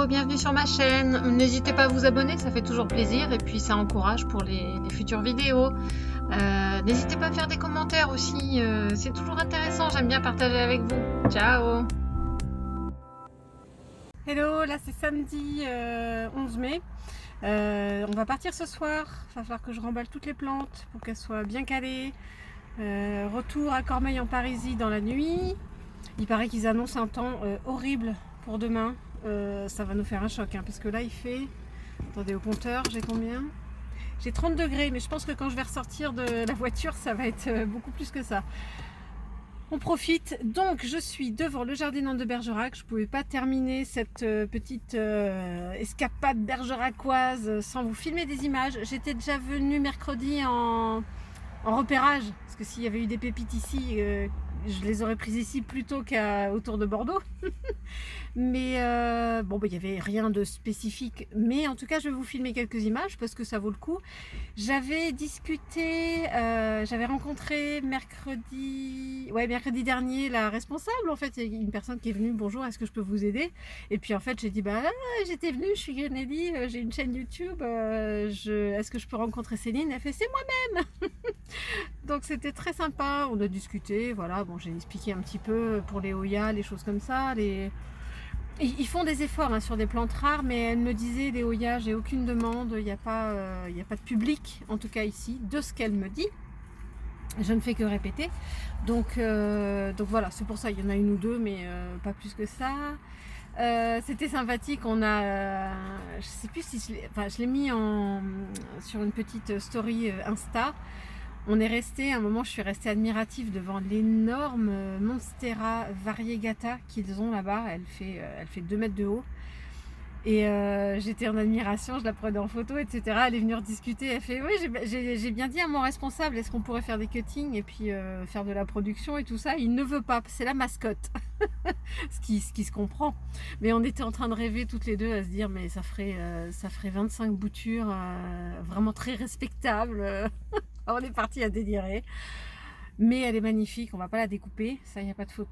bienvenue sur ma chaîne. N'hésitez pas à vous abonner, ça fait toujours plaisir et puis ça encourage pour les futures vidéos. N'hésitez pas à faire des commentaires aussi, c'est toujours intéressant, j'aime bien partager avec vous. Ciao! Hello, là c'est samedi 11 mai. On va partir ce soir. Il va falloir que je remballe toutes les plantes pour qu'elles soient bien calées. Retour à Cormeilles en Parisis dans la nuit. Il paraît qu'ils annoncent un temps horrible pour demain. Ça va nous faire un choc, hein, parce que là il fait... Attendez, au compteur, j'ai combien? J'ai 30 degrés, mais je pense que quand je vais ressortir de la voiture, ça va être beaucoup plus que ça. On profite, donc je suis devant le jardin de Bergerac. Je ne pouvais pas terminer cette petite escapade bergeracoise sans vous filmer des images. J'étais déjà venue mercredi en repérage, parce que s'il y avait eu des pépites ici, je les aurais prises ici plutôt qu'à autour de Bordeaux. Mais bon, il n'y avait rien de spécifique, mais en tout cas je vais vous filmer quelques images parce que ça vaut le coup. J'avais discuté, j'avais rencontré mercredi dernier la responsable. En fait, il y a une personne qui est venue, bonjour, est-ce que je peux vous aider? Et puis en fait j'ai dit, j'étais venue, je suis Grenelly, j'ai une chaîne YouTube, est-ce que je peux rencontrer Céline? Elle fait, c'est moi-même. Donc c'était très sympa, on a discuté, voilà, bon, j'ai expliqué un petit peu pour les Hoya, les choses comme ça, Ils font des efforts, hein, sur des plantes rares, mais elle me disait, les Hoya, j'ai aucune demande, il n'y a pas de public, en tout cas ici, de ce qu'elle me dit. Je ne fais que répéter. Donc voilà, c'est pour ça, il y en a une ou deux, mais pas plus que ça. C'était sympathique, on a, je sais plus si je l'ai mis sur une petite story Insta. On est resté, à un moment je suis restée admirative devant l'énorme Monstera variegata qu'ils ont là-bas. Elle fait 2 mètres de haut. Et j'étais en admiration, je la prenais en photo, etc. Elle est venue rediscuter, elle fait, oui, j'ai bien dit à mon responsable, est-ce qu'on pourrait faire des cuttings et puis faire de la production et tout ça. Il ne veut pas, c'est la mascotte. ce qui se comprend. Mais on était en train de rêver toutes les deux à se dire, mais ça ferait 25 boutures, vraiment très respectables. On est parti à délirer. Mais elle est magnifique, on va pas la découper, ça, il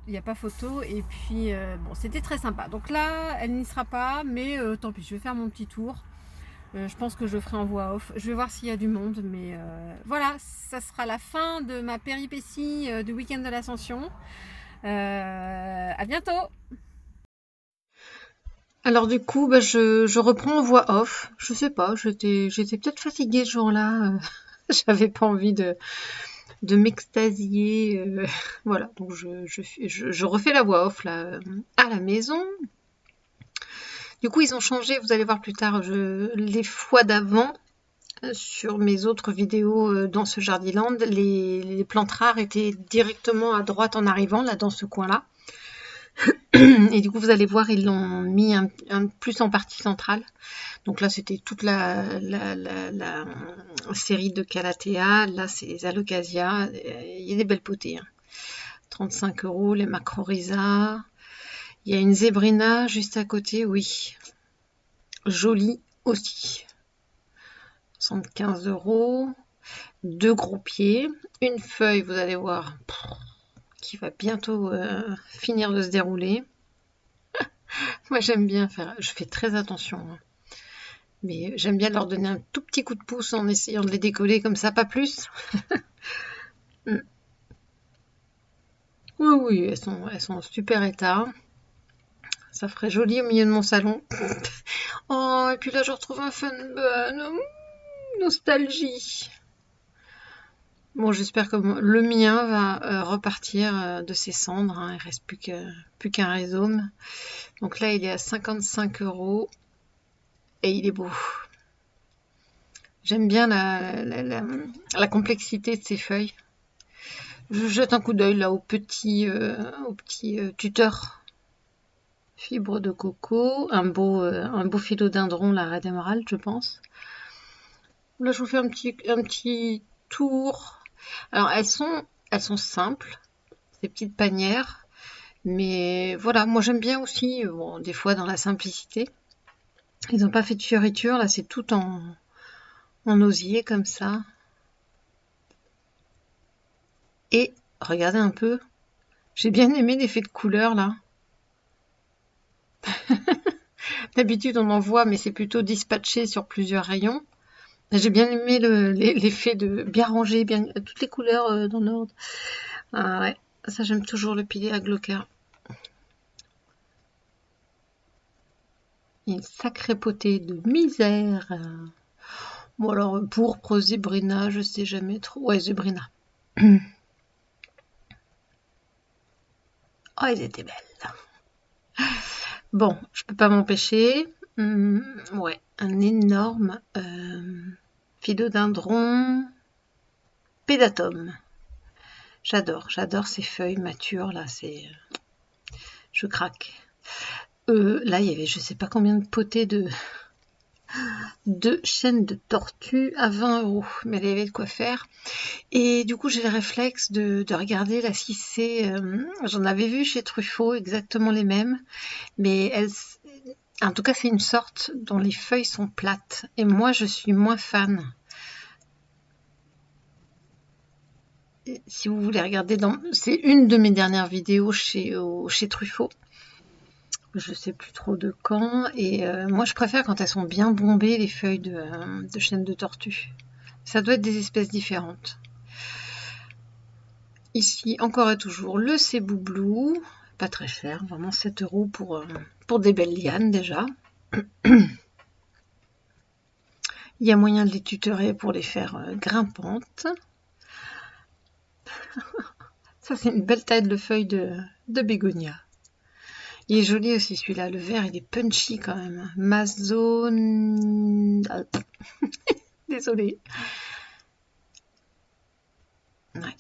n'y a pas photo. Et puis bon, c'était très sympa. Donc là elle n'y sera pas, mais tant pis, je vais faire mon petit tour. Je pense que je ferai en voix off, je vais voir s'il y a du monde, mais voilà, ça sera la fin de ma péripétie du week-end de l'Ascension. À bientôt. Alors du coup, je reprends en voix off, je sais pas, j'étais peut-être fatiguée ce jour-là, j'avais pas envie de m'extasier, voilà, donc je refais la voix off là, à la maison. Du coup, ils ont changé, vous allez voir plus tard, les fois d'avant, sur mes autres vidéos dans ce Jardiland, les plantes rares étaient directement à droite en arrivant, là dans ce coin-là. Et du coup, vous allez voir, ils l'ont mis un plus en partie centrale. Donc là, c'était toute la série de Calathea. Là, c'est les Alocasia. Il y a des belles potées, hein. 35 €, les Macrorrhiza. Il y a une Zébrina juste à côté, oui. Jolie aussi. 75 €. 2 gros pieds. Une feuille, vous allez voir, qui va bientôt finir de se dérouler. Moi, j'aime bien je fais très attention, hein. Mais j'aime bien leur donner un tout petit coup de pouce en essayant de les décoller comme ça, pas plus. Mm. Oui, oui, elles sont en super état. Ça ferait joli au milieu de mon salon. Oh, et puis là, je retrouve un Funbun. Nostalgie. Bon, j'espère que le mien va repartir de ses cendres, hein. Il reste plus qu'un rhizome. Donc là, il est à 55 € et il est beau. J'aime bien la complexité de ces feuilles. Je jette un coup d'œil là au petit tuteur. Fibre de coco, un beau philodendron, la reine émeraude, je pense. Là, je vous fais un petit tour. Alors, elles sont simples, ces petites panières. Mais voilà, moi j'aime bien aussi, bon, des fois dans la simplicité. Ils n'ont pas fait de fioriture, là c'est tout en osier comme ça. Et regardez un peu, j'ai bien aimé l'effet de couleur là. D'habitude, on en voit, mais c'est plutôt dispatché sur plusieurs rayons. J'ai bien aimé l'effet de bien rangé, bien toutes les couleurs dans l'ordre. Ah ouais, ça j'aime toujours le pilier à Glocker. Une sacrée potée de misère. Bon alors, pourpre, zébrina, je sais jamais trop. Ouais, zébrina. Oh, elles étaient belles. Bon, je peux pas m'empêcher. Ouais, un énorme philodendron pédatum. J'adore ces feuilles matures là, je craque. Là, il y avait je sais pas combien de potées de chaînes de tortues à 20 €, mais il y avait de quoi faire. Et du coup, j'ai le réflexe de regarder là si c'est. J'en avais vu chez Truffaut exactement les mêmes, mais en tout cas, c'est une sorte dont les feuilles sont plates. Et moi, je suis moins fan. Si vous voulez regarder, c'est une de mes dernières vidéos chez Truffaut. Je sais plus trop de quand. Et moi, je préfère quand elles sont bien bombées, les feuilles de chaîne de tortue. Ça doit être des espèces différentes. Ici, encore et toujours, le Cebu Blue. Pas très cher, vraiment 7 € pour des belles lianes déjà. Il y a moyen de les tutorer pour les faire grimpantes. Ça, c'est une belle taille de feuille de bégonia. Il est joli aussi celui-là, le vert, il est punchy quand même. Mazone... Désolée. Ouais.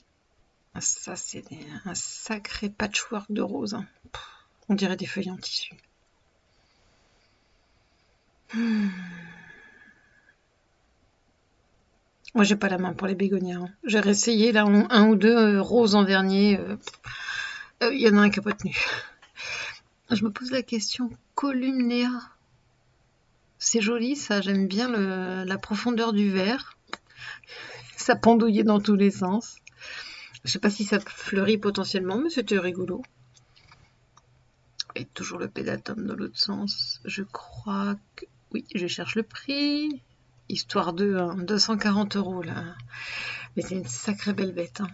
Ça, c'est un sacré patchwork de rose. Hein. On dirait des feuilles en tissu. Moi, j'ai pas la main pour les bégonias. Hein. J'ai réessayé là un ou deux roses en dernier. Il y en a un qui n'a pas tenu. Je me pose la question, columnea. C'est joli ça, j'aime bien la profondeur du vert. Ça pendouillait dans tous les sens. Je sais pas si ça fleurit potentiellement, mais c'était rigolo. Et toujours le pédatum dans l'autre sens. Je crois que... Oui, je cherche le prix. Histoire de 240 € là. Mais c'est une sacrée belle bête. Hein.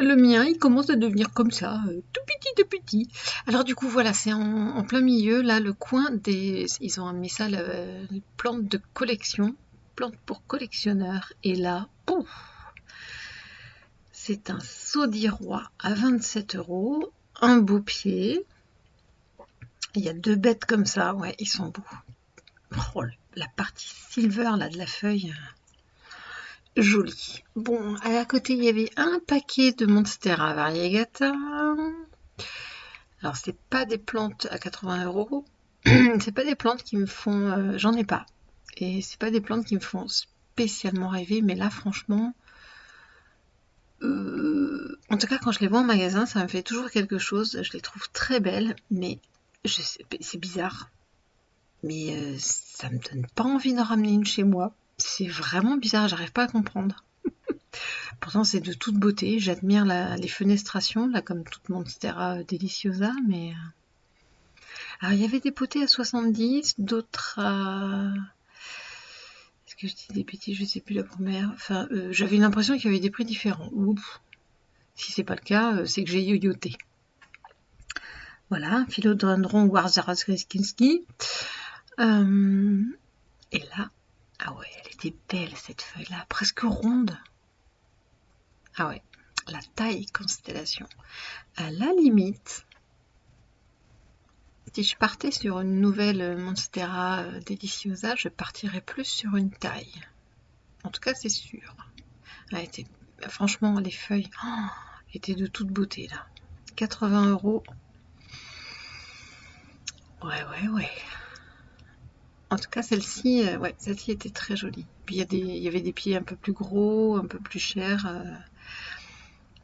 Le mien, il commence à devenir comme ça, tout petit. Alors du coup, voilà, c'est en plein milieu, là, le coin des... Ils ont mis ça, plante de collection, plante pour collectionneurs. Et là, pouf, c'est un saudirois à 27 €, un beau pied. Il y a deux bêtes comme ça, ouais, ils sont beaux. Oh, la partie silver, là, de la feuille... Joli. Bon, à côté, il y avait un paquet de Monstera variegata. Alors, c'est pas des plantes à 80 €. C'est pas des plantes qui me font... j'en ai pas. Et c'est pas des plantes qui me font spécialement rêver. Mais là, franchement... en tout cas, quand je les vois en magasin, ça me fait toujours quelque chose. Je les trouve très belles. Mais c'est bizarre. Mais ça me donne pas envie d'en ramener une chez moi. C'est vraiment bizarre, j'arrive pas à comprendre. Pourtant, c'est de toute beauté. J'admire les fenestrations, là, comme toute Monstera deliciosa, mais... Alors, il y avait des potées à 70, d'autres à... Est-ce que je dis des bêtises? Je sais plus la première. Enfin, j'avais l'impression qu'il y avait des prix différents. Oups. Si c'est pas le cas, c'est que j'ai yoyoté. Voilà, Philodendron Warzarowski. Et là, ah ouais, elle était belle cette feuille-là, presque ronde. Ah ouais, la taille constellation. À la limite, si je partais sur une nouvelle Monstera Deliciosa, je partirais plus sur une taille. En tout cas, c'est sûr. Franchement, les feuilles étaient de toute beauté là. 80 €. Ouais. En tout cas, celle-ci, celle-ci était très jolie. Puis il y avait des pieds un peu plus gros, un peu plus chers.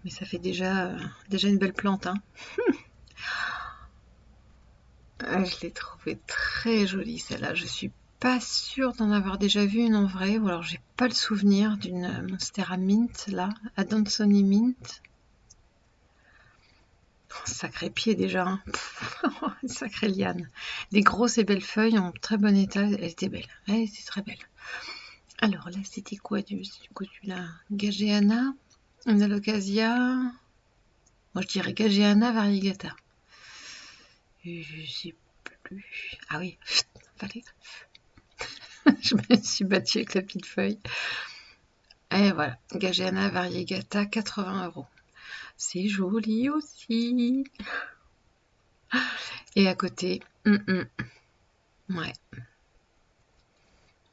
Mais ça fait déjà une belle plante. Hein. Je l'ai trouvée très jolie celle-là. Je suis pas sûre d'en avoir déjà vu une en vrai, ou alors j'ai pas le souvenir d'une Monstera Mint là, Adansonii Mint. Sacré pied déjà, hein. Sacré liane. Des grosses et belles feuilles en très bon état. Elle était belle. Elle était très belle. Alors là, c'était quoi du coup celui-là? Gageana, une alocasia. Moi, je dirais Gageana variegata. Je sais plus. Ah oui, fallait. Je me suis battue avec la petite feuille. Et voilà, Gageana variegata, 80 €. C'est joli aussi. Et à côté, ouais,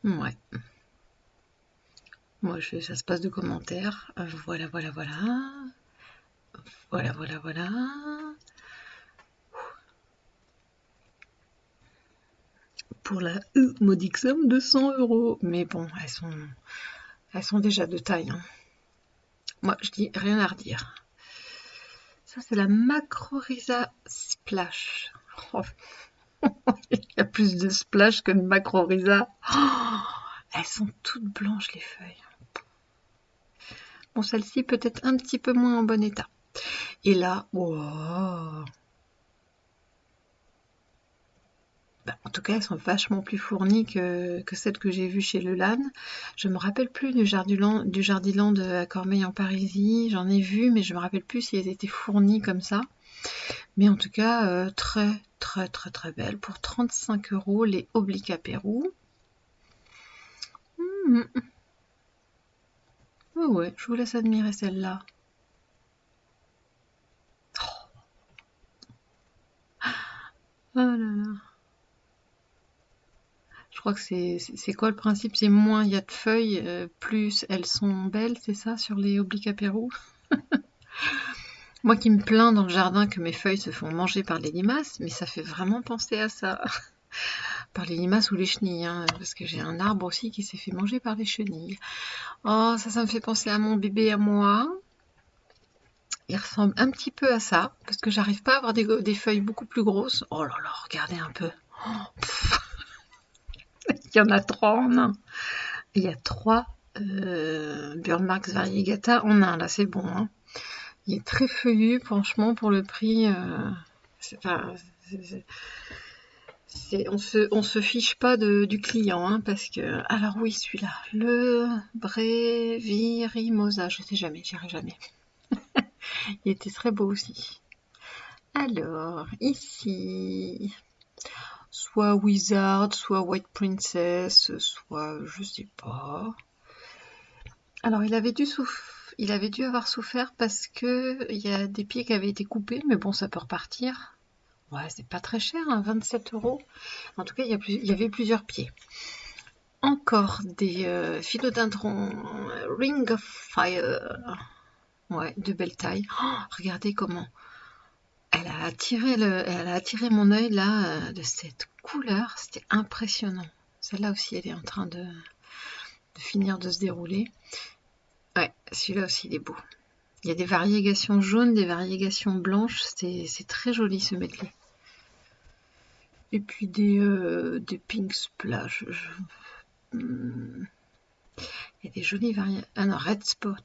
ouais. Moi, ça se passe de commentaires. Voilà, voilà, voilà. Voilà, voilà, voilà. Pour la modique somme de 100 €. Mais bon, elles sont déjà de taille, hein. Moi, je dis rien à redire. Ça, c'est la Macrorhiza Splash. Oh, il y a plus de splash que de Macrorhiza. Oh, elles sont toutes blanches, les feuilles. Bon, celle-ci peut-être un petit peu moins en bon état. Et là, wow. Bah, en tout cas, elles sont vachement plus fournies que celles que j'ai vues chez Lelan. Je me rappelle plus du Jardiland à Cormeilles en Parisis. J'en ai vu, mais je me rappelle plus si elles étaient fournies comme ça. Mais en tout cas, très, très, très, très belles. Pour 35 € les Oblique Pérou. Oh ouais, je vous laisse admirer celle-là. Oh là là. Je crois que c'est quoi le principe? C'est moins il y a de feuilles, plus elles sont belles, c'est ça, sur les Oblique Pérou? Moi qui me plains dans le jardin que mes feuilles se font manger par les limaces, mais ça fait vraiment penser à ça. Par les limaces ou les chenilles, hein, parce que j'ai un arbre aussi qui s'est fait manger par les chenilles. Oh, ça me fait penser à mon bébé à moi. Il ressemble un petit peu à ça, parce que j'arrive pas à avoir des feuilles beaucoup plus grosses. Oh là là, regardez un peu. Il y en a 3 en un. Il y a 3 Burlmarx variegata en un, là c'est bon, hein. Il est très feuillu, franchement, pour le prix. On se fiche pas du client, hein, parce que. Alors oui, celui-là, le Brevirimosa, je sais jamais, j'irai jamais. Il était très beau aussi. Alors, ici, soit Wizard, soit White Princess, soit je sais pas. Alors, il avait dû avoir souffert parce que il y a des pieds qui avaient été coupés, mais bon, ça peut repartir. Ouais, c'est pas très cher, hein, 27 €. En tout cas, il y avait plusieurs pieds. Encore des philodendrons Ring of Fire. Ouais, de belle taille. Oh, regardez comment elle a attiré mon œil là, de cette couleur. C'était impressionnant. Celle-là aussi, elle est en train de finir de se dérouler. Ouais, celui-là aussi, il est beau. Il y a des variégations jaunes, des variégations blanches. C'est très joli ce medley. Et puis des pink splash. Il y a des jolies variégations. Ah non, red spot.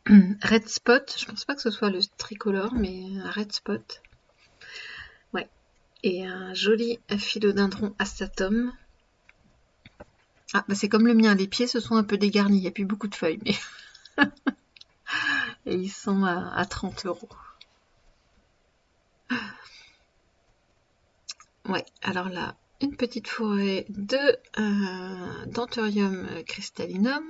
Red spot, je pense pas que ce soit le tricolore, mais un red spot. Ouais. Et un joli philodendron astatum. Ah, bah c'est comme le mien, les pieds se sont un peu dégarnis, il n'y a plus beaucoup de feuilles, mais et ils sont à 30 €. Ouais, alors là, une petite forêt de Danthurium crystallinum.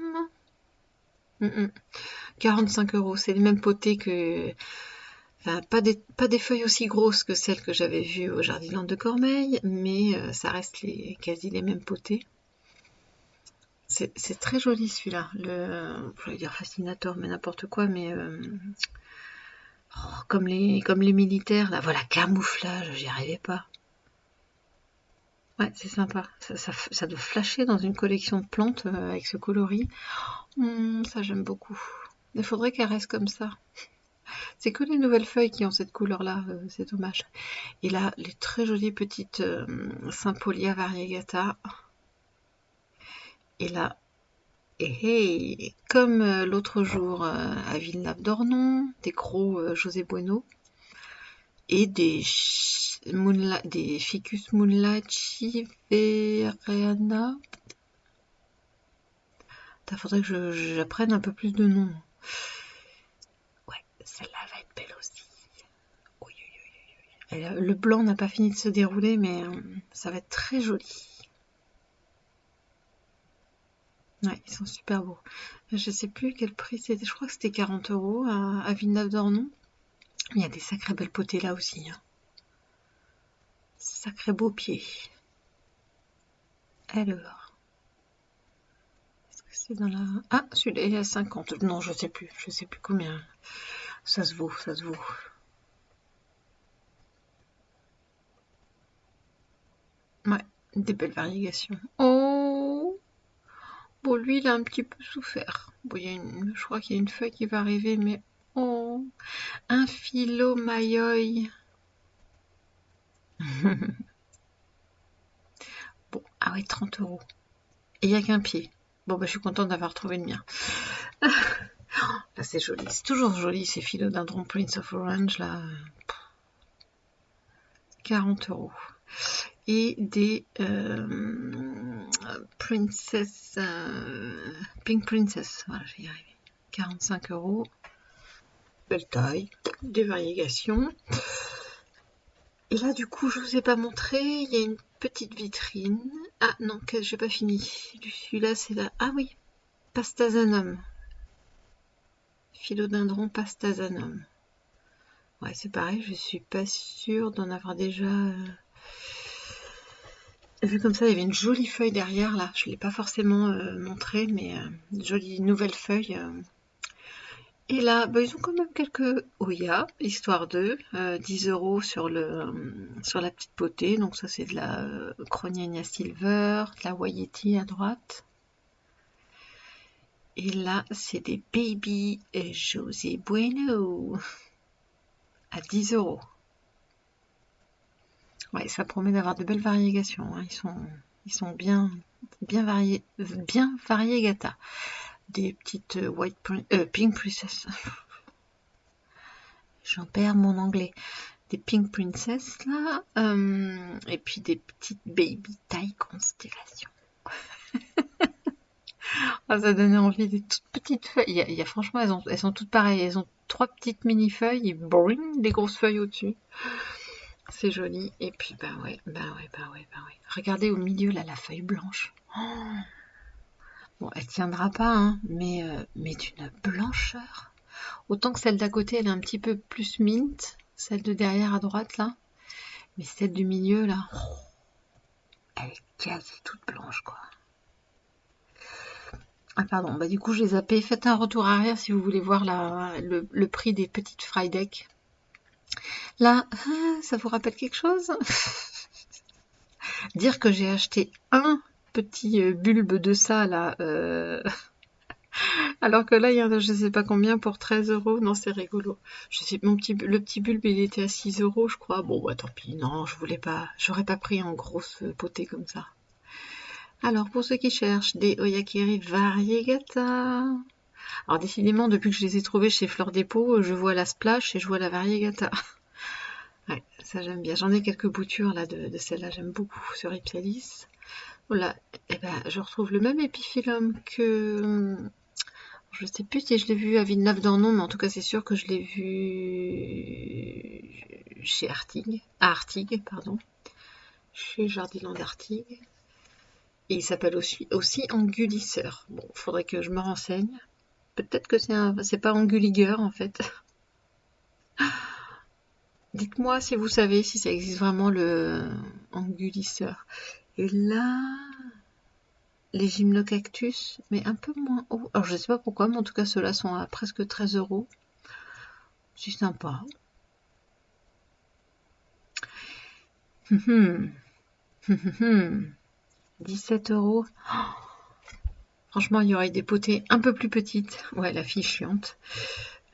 45 €, c'est les mêmes potées que. Enfin, pas des feuilles aussi grosses que celles que j'avais vues au Jardiland de Cormeilles, mais ça reste quasi les mêmes potées. C'est très joli celui-là. Je vais dire fascinator, mais n'importe quoi, mais comme les militaires, là, voilà, camouflage, j'y arrivais pas. Ouais, c'est sympa. Ça doit flasher dans une collection de plantes avec ce coloris. Ça, j'aime beaucoup. Il faudrait qu'elle reste comme ça. C'est que les nouvelles feuilles qui ont cette couleur-là, c'est dommage. Et là, les très jolies petites Sympolia variegata. Et là, comme l'autre jour à Villeneuve-d'Ornon, des gros José Bueno. et des Ficus Moonlight Chivereana. Il faudrait que j'apprenne un peu plus de noms. Ouais, celle-là va être belle aussi. Oui, oui, oui, oui. Le blanc n'a pas fini de se dérouler, mais ça va être très joli. Ouais, ils sont super beaux. Je sais plus quel prix c'était. Je crois que c'était 40 € à Villeneuve-d'Ornon. Il y a des sacrées belles potées là aussi. Hein. Sacré beau pied. Alors. C'est dans la... Ah, celui-là il est à 50. Non, je sais plus. Je sais plus combien. Ça se vaut, ça se vaut. Ouais, des belles variations. Oh! Bon, lui, il a un petit peu souffert. Bon, je crois qu'il y a une feuille qui va arriver, mais... Oh! Un philo maillot. Bon, ah ouais, 30 €. Et il n'y a qu'un pied. Bon, bah, je suis contente d'avoir trouvé le mien. Là, c'est joli. C'est toujours joli, ces philodendron Prince of Orange, là. 40 €. Et des Princess... Pink Princess. Voilà, je vais y arriver. 45 €. Belle taille. Des variations. Et là, du coup, je vous ai pas montré. Il y a une petite vitrine. Ah non, que j'ai pas fini. Celui-là, c'est là. Ah oui, Pastazanum. Philodendron Pastazanum. Ouais, c'est pareil, je suis pas sûre d'en avoir déjà vu comme ça. Il y avait une jolie feuille derrière là. Je l'ai pas forcément montré, mais une jolie nouvelle feuille. Et là, bah, ils ont quand même quelques Oya, histoire d'eux. 10 € sur la petite potée. Donc ça, c'est de la Croniania Silver, de la Wayeti à droite. Et là, c'est des Baby José Bueno à 10 €. Ouais, ça promet d'avoir de belles variations. Hein. Ils sont bien variegata. Des petites Pink Princess. J'en perds mon anglais. Des Pink Princess là. Et puis des petites Baby taille constellation. Ah, ça donnait envie des toutes petites feuilles. Il y a franchement, elles sont toutes pareilles. Elles ont 3 petites mini feuilles et boring, des grosses feuilles au-dessus. C'est joli. Et puis, bah ouais. Regardez au milieu, là, la feuille blanche. Oh, bon, elle tiendra pas, hein, mais d'une blancheur. Autant que celle d'à côté, elle est un petit peu plus mint. Celle de derrière à droite, là. Mais celle du milieu, là, elle est quasi toute blanche, quoi. Ah, pardon. Bah, du coup, j'ai zappé. Faites un retour arrière si vous voulez voir le prix des petites Frydeck. Là, ça vous rappelle quelque chose? Dire que j'ai acheté un petit bulbe de ça là, alors que là il y en a je sais pas combien pour 13 €. Non, c'est rigolo. Je sais, le petit bulbe il était à 6 € je crois. Bon bah tant pis, non, je voulais pas, j'aurais pas pris en grosse potée comme ça. Alors pour ceux qui cherchent des Oyakiri Variegata. Alors décidément depuis que je les ai trouvés chez Fleur Dépôt, je vois la Splash et je vois la Variegata. Ouais, ça j'aime bien. J'en ai quelques boutures là de celle-là, j'aime beaucoup sur Ipsialis. Voilà, et ben je retrouve le même épiphyllum que. Je sais plus si je l'ai vu à Villeneuve-d'Ornon, mais en tout cas c'est sûr que je l'ai vu chez Artigues. À Artigues, pardon. Chez Jardiland d'Artigues. Et il s'appelle aussi Angulisseur. Bon, faudrait que je me renseigne. Peut-être que c'est pas Anguligueur en fait. Dites-moi si vous savez si ça existe vraiment le Angulisseur. Et là, les gymnocactus, mais un peu moins haut. Alors je sais pas pourquoi, mais en tout cas ceux-là sont à presque 13 €. C'est sympa. 17 €. Franchement, il y aurait des potées un peu plus petites. Ouais, la fille chiante.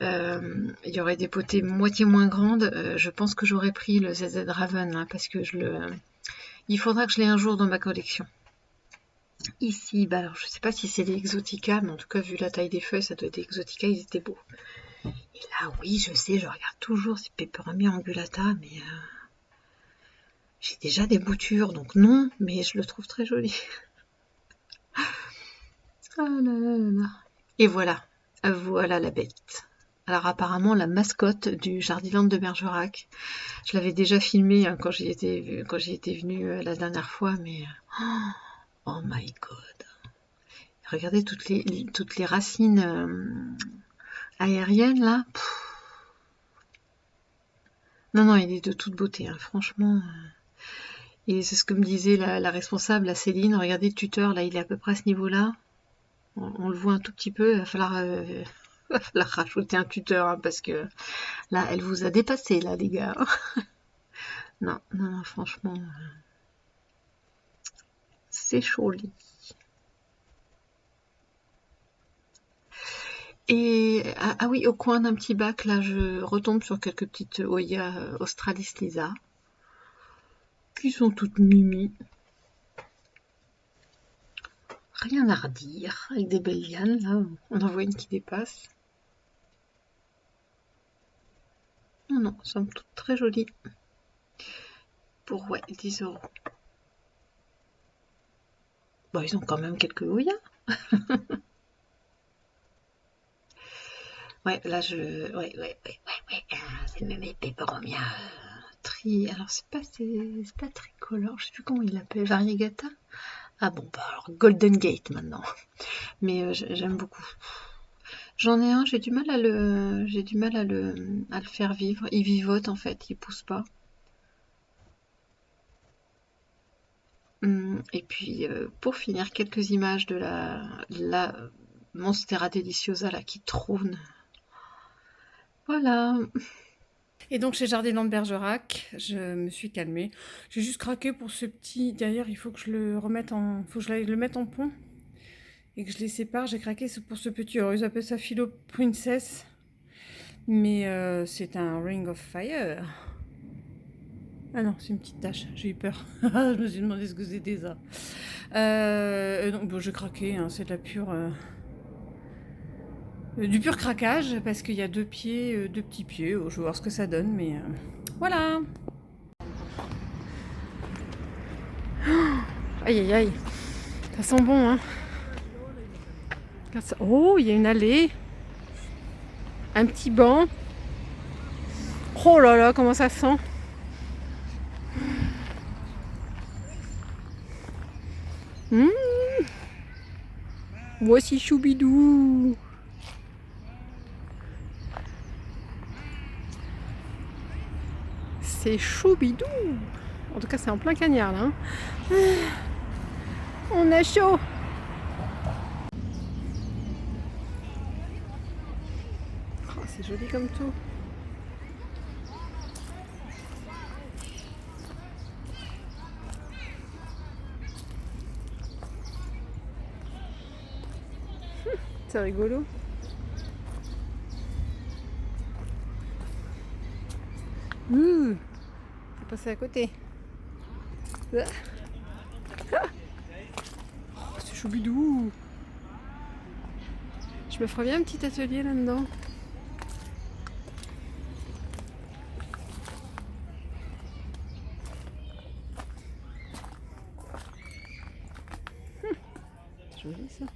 Il y aurait des potées moitié moins grandes. Je pense que j'aurais pris le ZZ Raven hein, parce que il faudra que je l'ai un jour dans ma collection. Ici, bah alors je sais pas si c'est les Exotica, mais en tout cas vu la taille des feuilles, ça doit être des Exotica, ils étaient beaux. Et là, oui, je sais, je regarde toujours ces Peperomia angulata, mais j'ai déjà des boutures, donc non, mais je le trouve très joli. Ah là là là là. Et voilà, voilà la bête. Alors apparemment la mascotte du Jardiland de Bergerac. Je l'avais déjà filmé hein, quand j'y étais venue la dernière fois, mais oh my god. Regardez toutes les racines aériennes là. Non, non, il est de toute beauté, hein, franchement. Et c'est ce que me disait la responsable, la Céline. Regardez le tuteur, là, il est à peu près à ce niveau-là. On le voit un tout petit peu. Il va falloir, va falloir rajouter un tuteur, hein, parce que là, elle vous a dépassé, là, les gars. Non, non, non, franchement, c'est joli. Et ah oui, au coin d'un petit bac, là, je retombe sur quelques petites Oya Australis Lisa, qui sont toutes mimi. Rien à redire, avec des belles lianes, là, on en voit une qui dépasse. Non, non, elles sont toutes très jolies. Pour, ouais, 10 euros. Bon, ils ont quand même quelques Oya. Ouais, là, ouais, c'est même les Peperomia alors, c'est pas tricolore, je sais plus comment il l'appelle, Variegata. Ah bon, bah alors Golden Gate maintenant. Mais j'aime beaucoup. J'en ai un, j'ai du mal à le faire vivre. Il vivote en fait, il pousse pas. Et puis pour finir, quelques images de la Monstera Deliciosa là qui trône. Voilà. Et donc chez Jardiland de Bergerac, je me suis calmée. J'ai juste craqué pour ce petit. D'ailleurs, il faut que je le remette en. Faut que je le mette en pont et que je les sépare. J'ai craqué pour ce petit. Alors, ils appellent ça Philo Princess. Mais c'est un Ring of Fire. Ah non, c'est une petite tache. J'ai eu peur. Je me suis demandé ce que c'était ça. Donc, bon, j'ai craqué. Hein, c'est de la pure. Du pur craquage parce qu'il y a deux pieds, deux petits pieds. Je vais voir ce que ça donne, mais voilà. Aïe aïe aïe, ça sent bon hein. Oh, il y a une allée, un petit banc. Oh là là, comment ça sent. Voici Choubidou. C'est Choubidou. En tout cas, c'est en plein cagnard là. Hein. On a chaud. Oh, c'est joli comme tout. C'est rigolo. T'es passé à côté. Oh, c'est Choubidou. Je me ferais bien un petit atelier là-dedans. C'est joli ça.